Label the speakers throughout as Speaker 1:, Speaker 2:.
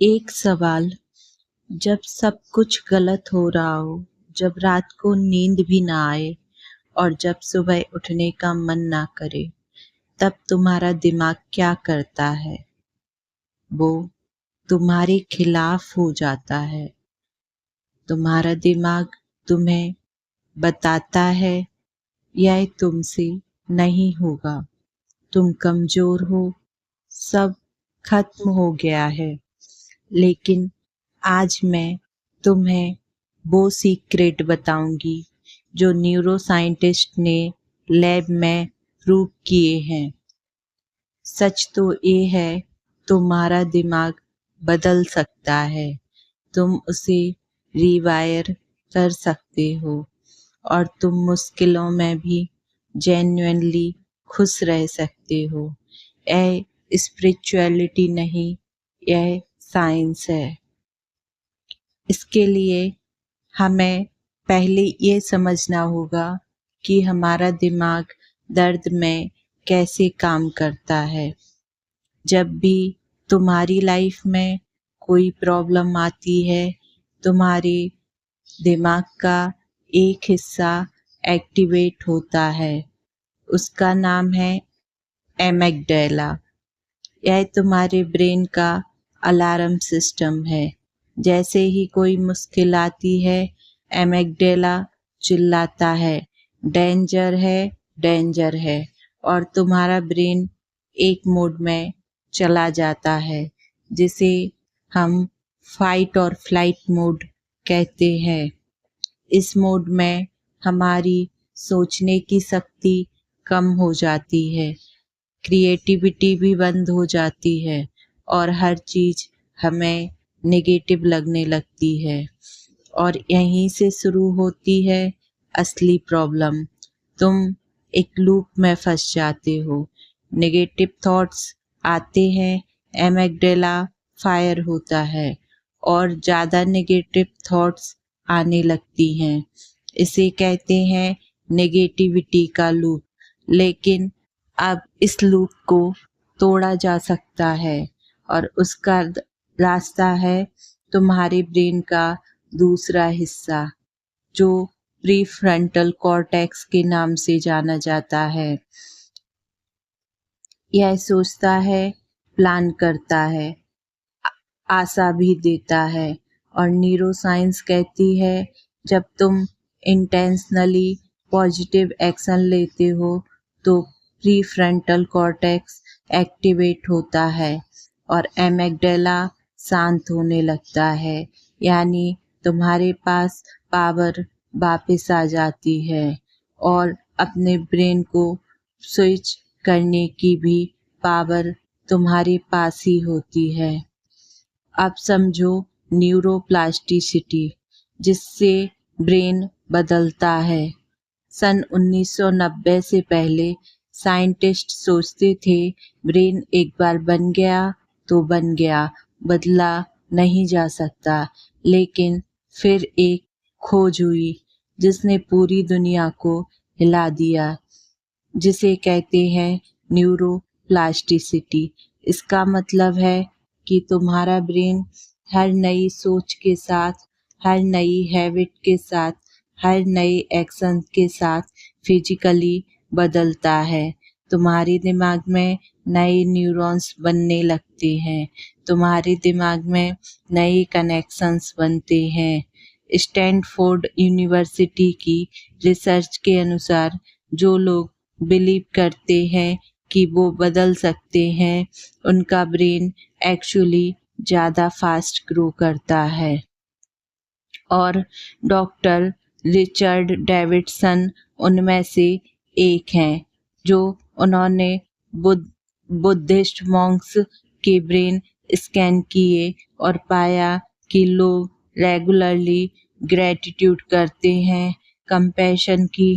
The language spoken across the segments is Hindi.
Speaker 1: एक सवाल। जब सब कुछ गलत हो रहा हो, जब रात को नींद भी ना आए और जब सुबह उठने का मन ना करे, तब तुम्हारा दिमाग क्या करता है? वो तुम्हारे खिलाफ हो जाता है। तुम्हारा दिमाग तुम्हें बताता है यह तुमसे नहीं होगा, तुम कमजोर हो, सब खत्म हो गया है। लेकिन आज मैं तुम्हें वो सीक्रेट बताऊंगी जो न्यूरो साइंटिस्ट ने लैब में प्रूव किए हैं। सच तो ये है, तुम्हारा दिमाग बदल सकता है। तुम उसे रिवायर कर सकते हो और तुम मुश्किलों में भी जेन्युइनली खुश रह सकते हो। यह स्पिरिचुअलिटी नहीं, यह साइंस है। इसके लिए हमें पहले ये समझना होगा कि हमारा दिमाग दर्द में कैसे काम करता है। जब भी तुम्हारी लाइफ में कोई प्रॉब्लम आती है, तुम्हारे दिमाग का एक हिस्सा एक्टिवेट होता है। उसका नाम है एमिग्डाला। यह तुम्हारे ब्रेन का अलार्म सिस्टम है। जैसे ही कोई मुश्किल आती है, एमिग्डाला चिल्लाता है, डेंजर है, डेंजर है, और तुम्हारा ब्रेन एक मोड में चला जाता है, जिसे हम फाइट और फ्लाइट मोड कहते हैं। इस मोड में हमारी सोचने की शक्ति कम हो जाती है, क्रिएटिविटी भी बंद हो जाती है और हर चीज़ हमें नेगेटिव लगने लगती है। और यहीं से शुरू होती है असली प्रॉब्लम। तुम एक लूप में फंस जाते हो। नेगेटिव थॉट्स आते हैं, एमिग्डाला फायर होता है और ज़्यादा नेगेटिव थॉट्स आने लगती हैं। इसे कहते हैं नेगेटिविटी का लूप। लेकिन अब इस लूप को तोड़ा जा सकता है और उसका रास्ता है तुम्हारे ब्रेन का दूसरा हिस्सा, जो प्रीफ्रंटल कॉर्टेक्स के नाम से जाना जाता है। यह सोचता है, प्लान करता है, आशा भी देता है। और न्यूरो साइंस कहती है जब तुम इंटेंशनली पॉजिटिव एक्शन लेते हो तो प्रीफ्रंटल कॉर्टेक्स एक्टिवेट होता है और एमिग्डाला शांत होने लगता है। यानी तुम्हारे पास पावर वापस आ जाती है और अपने ब्रेन को स्विच करने की भी पावर तुम्हारे पास ही होती है। अब समझो न्यूरोप्लास्टिसिटी, जिससे ब्रेन बदलता है। सन 1990 से पहले साइंटिस्ट सोचते थे ब्रेन एक बार बन गया तो बन गया, बदला नहीं जा सकता। लेकिन फिर एक खोज हुई जिसने पूरी दुनिया को हिला दिया, जिसे कहते हैं न्यूरोप्लास्टिसिटी। इसका मतलब है कि तुम्हारा ब्रेन हर नई सोच के साथ, हर नई हैबिट के साथ, हर नए एक्शन के साथ फिजिकली बदलता है। तुम्हारे दिमाग में नए न्यूरॉन्स बनने लगते हैं, तुम्हारे दिमाग में नए कनेक्शंस बनते हैं। स्टैनफोर्ड यूनिवर्सिटी की रिसर्च के अनुसार जो लोग बिलीव करते हैं कि वो बदल सकते हैं, उनका ब्रेन एक्चुअली ज़्यादा फास्ट ग्रो करता है। और डॉक्टर रिचर्ड डेविडसन उनमें से एक हैं, जो उन्होंने बुद्धिस्ट मॉन्क्स के ब्रेन स्कैन किए और पाया कि लोग रेगुलरली ग्रेटिट्यूड करते हैं, कंपैशन की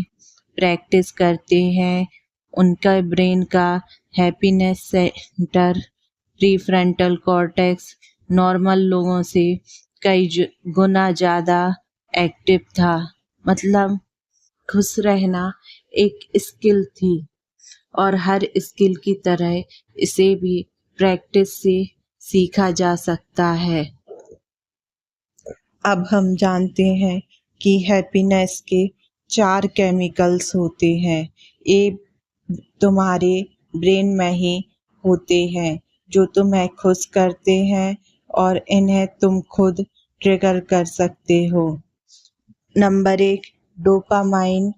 Speaker 1: प्रैक्टिस करते हैं, उनका ब्रेन का happiness centre prefrontal cortex normal लोगों से कई गुना ज़्यादा एक्टिव था। मतलब खुश रहना एक स्किल थी और हर स्किल की तरह इसे भी प्रैक्टिस से सीखा जा सकता है। अब हम जानते हैं कि हैप्पीनेस के 4 केमिकल्स होते हैं। ये तुम्हारे ब्रेन में ही होते हैं जो तुम्हें खुश करते हैं और इन्हें तुम खुद ट्रिगर कर सकते हो। नंबर 1 डोपामाइन,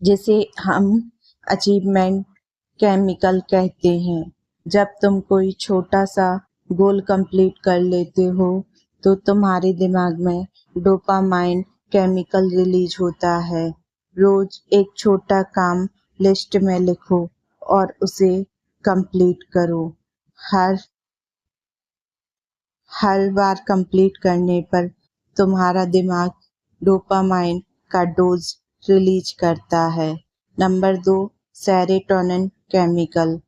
Speaker 1: जिसे हम अचीवमेंट केमिकल कहते हैं। जब तुम कोई छोटा सा गोल कंप्लीट कर लेते हो तो तुम्हारे दिमाग में डोपामाइन केमिकल रिलीज होता है। रोज एक छोटा काम लिस्ट में लिखो और उसे कंप्लीट करो। हर हर बार कंप्लीट करने पर तुम्हारा दिमाग डोपामाइन का डोज रिलीज करता है। नंबर 2 सेरोटोनिन केमिकल,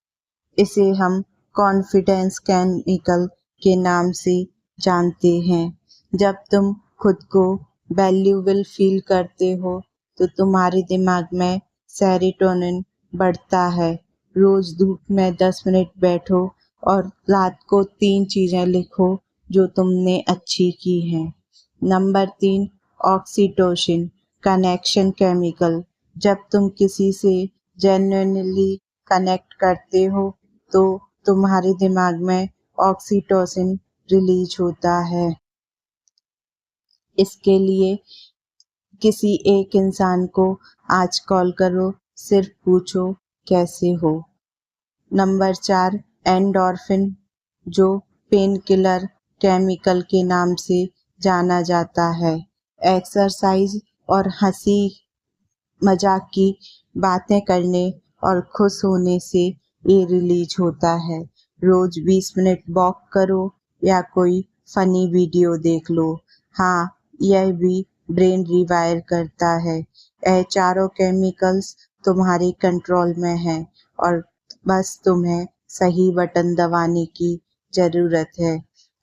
Speaker 1: इसे हम कॉन्फिडेंस केमिकल के नाम से जानते हैं। जब तुम खुद को वैल्यूएबल फील करते हो तो तुम्हारे दिमाग में सेरोटोनिन बढ़ता है। रोज धूप में 10 मिनट बैठो और रात को 3 चीजें लिखो जो तुमने अच्छी की हैं। नंबर 3 ऑक्सीटोसिन कनेक्शन केमिकल, जब तुम किसी से जेन्युइनली कनेक्ट करते हो तो तुम्हारे दिमाग में ऑक्सीटोसिन रिलीज होता है। इसके लिए किसी एक इंसान को आज कॉल करो, सिर्फ पूछो कैसे हो। नंबर 4 एंडोर्फिन, जो पेन किलर केमिकल के नाम से जाना जाता है। एक्सरसाइज और हंसी मजाक की बातें करने और खुश होने से ये रिलीज होता है। रोज 20 मिनट वॉक करो या कोई फनी वीडियो देख लो। हाँ, यह भी ब्रेन रिवायर करता है। यह चारों केमिकल्स तुम्हारे कंट्रोल में हैं और बस तुम्हें सही बटन दबाने की ज़रूरत है।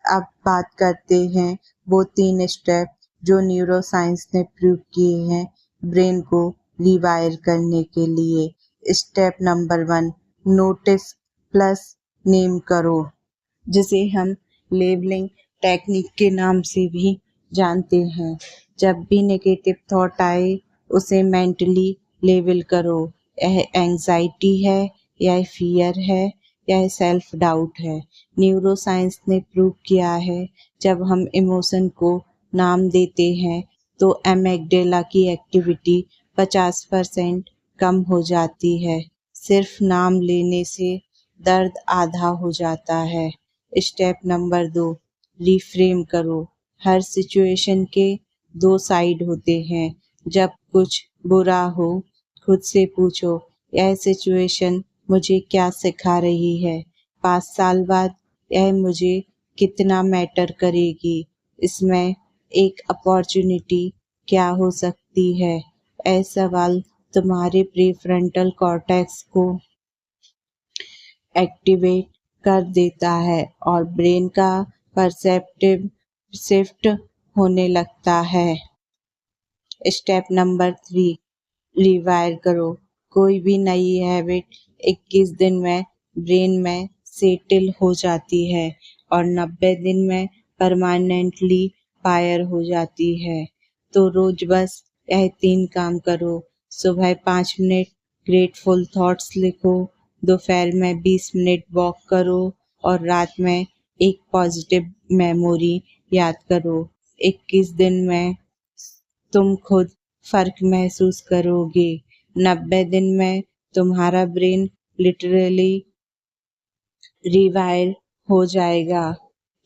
Speaker 1: अब बात करते हैं वो 3 स्टेप जो न्यूरोसाइंस ने प्रूव किए हैं ब्रेन को रिवायर करने के लिए। Step number 1 notice plus name करो, जिसे हम लेबलिंग टेक्निक के नाम से भी जानते हैं। जब भी नेगेटिव थॉट आए उसे मेंटली लेबल करो। यह एंजाइटी है, यह फियर है, यह सेल्फ डाउट है। न्यूरोसाइंस ने प्रूव किया है जब हम इमोशन को नाम देते हैं तो एमिगडाला की एक्टिविटी 50% कम हो जाती है। सिर्फ नाम लेने से दर्द आधा हो जाता है। स्टेप नंबर 2 रिफ्रेम करो। हर सिचुएशन के 2 साइड होते हैं। जब कुछ बुरा हो खुद से पूछो, यह सिचुएशन मुझे क्या सिखा रही है? 5 साल बाद यह मुझे कितना मैटर करेगी? इसमें एक अपॉर्चुनिटी क्या हो सकती है? यह सवाल तुम्हारे प्रीफ्रंटल कॉर्टेक्स को एक्टिवेट कर देता है और ब्रेन का परसेप्टिव शिफ्ट होने लगता है। स्टेप नंबर 3 रिवायर करो। कोई भी नई हैबिट 21 दिन में ब्रेन में सेटल हो जाती है और 90 दिन में परमानेंटली फायर हो जाती है। तो रोज बस यह 3 काम करो। सुबह 5 मिनट ग्रेटफुल थॉट्स लिखो, दोपहर में 20 मिनट वॉक करो और रात में एक पॉजिटिव मेमोरी याद करो। 21 दिन में तुम खुद फर्क महसूस करोगे। 90 दिन में तुम्हारा ब्रेन लिटरली रिवायर हो जाएगा।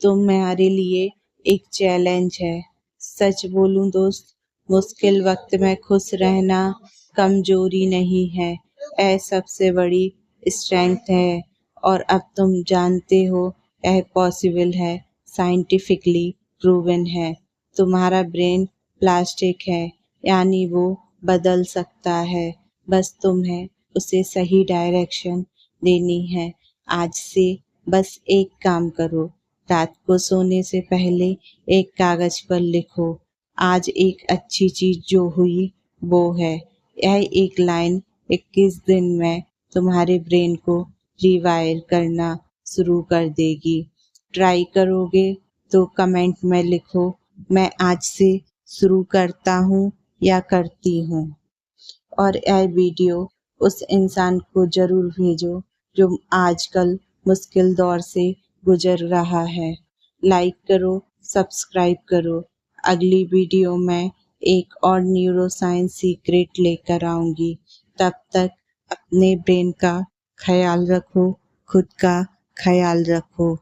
Speaker 1: तुम्हारे लिए एक चैलेंज है। सच बोलूं दोस्त, मुश्किल वक्त में खुश रहना कमजोरी नहीं है, यह सबसे बड़ी स्ट्रेंथ है। और अब तुम जानते हो यह पॉसिबल है, साइंटिफिकली प्रूवन है। तुम्हारा ब्रेन प्लास्टिक है, यानी वो बदल सकता है। बस तुम्हें उसे सही डायरेक्शन देनी है। आज से बस एक काम करो, रात को सोने से पहले एक कागज पर लिखो, आज एक अच्छी चीज जो हुई वो है। यह एक लाइन 21 दिन में तुम्हारे ब्रेन को रिवायर करना शुरू कर देगी। ट्राई करोगे तो कमेंट में लिखो, मैं आज से शुरू करता हूँ या करती हूँ। और यह वीडियो उस इंसान को ज़रूर भेजो जो आजकल मुश्किल दौर से गुजर रहा है। लाइक करो, सब्सक्राइब करो। अगली वीडियो में एक और न्यूरो साइंस सीक्रेट लेकर आऊँगी। तब तक अपने ब्रेन का ख्याल रखो, खुद का ख्याल रखो।